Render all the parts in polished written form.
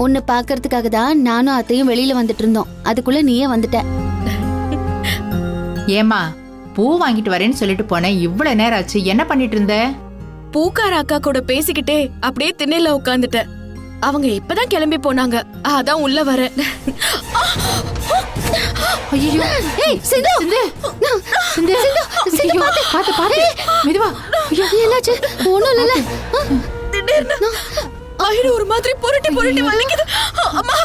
உன்னை பாக்குறதுக்காக தான் நானும் அத்தையும் வெளியில வந்துட்டு இருந்தோம். அதுக்குள்ள நீயே வந்துட்ட. ஏமா பூ வாங்கிட்டு வரேன்னு சொல்லிட்டு போனேன், இவ்வளவு நேரம் ஆச்சு, என்ன பண்ணிட்டு இருந்த? பூக்கார அக்கா கூட பேசிக்கிட்டே அப்படியே திண்ணையில உட்காந்துட்டேன். அவங்க இப்பதான் கிளம்பி போனாங்க, அதான் உள்ள வர. ஐயோ, ஏய் சிந்து, சிந்து, சிந்து, பாத்து பாத்து மெதுவா. ஐயோ என்னாச்சு? ஒண்ணும் இல்ல. திடீர்னு வயிறு ஒரு மாதிரி புரட்டி புரட்டி வலிக்குது. அம்மா,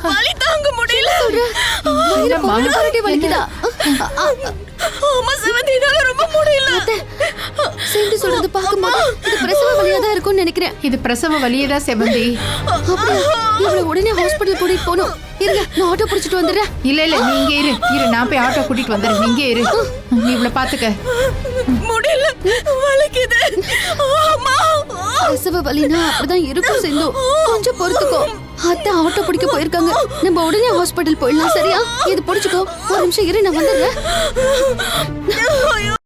வலி தாங்க முடியல. புரட்டி வலிக்குதா? அம்மா செவந்தி, என்னால ரொம்ப முடியல. சிந்து சொல்றது பாக்கும்போது இது பிரசவ வலியா தான் இருக்கும்னு நினைக்கிறேன். இது பிரசவ வலியதா செவந்தி. அப்படியா? இவளை உடனே ஹாஸ்பிடல் கூட்டிட்டு போகணும். இருங்க, நான் ஆட்டோ பிடிச்சிட்டு வந்துடுறேன். இல்ல இல்ல, நீ இங்க இரு, நான் போய் ஆட்டோ கூட்டிட்டு வந்துடுறேன். நீங்க இரு, நீ இவ்வளவு பாத்துக்க. முடியல, வலிக்குது. அம்மா, பிரசவ வலினா அப்படிதான் இருக்கும் சிந்து. கொஞ்சம் பொறுத்துக்கோ. அத்தை ஆட்டோ பிடிக்க போயிருக்காங்க. நம்ம உடனே ஹாஸ்பிடல் போயிடலாம். சரியா? இது பிடிச்சுக்கோ. ஒரு நிமிஷம் இரு, நான் வந்துடுறேன். ஐயோ,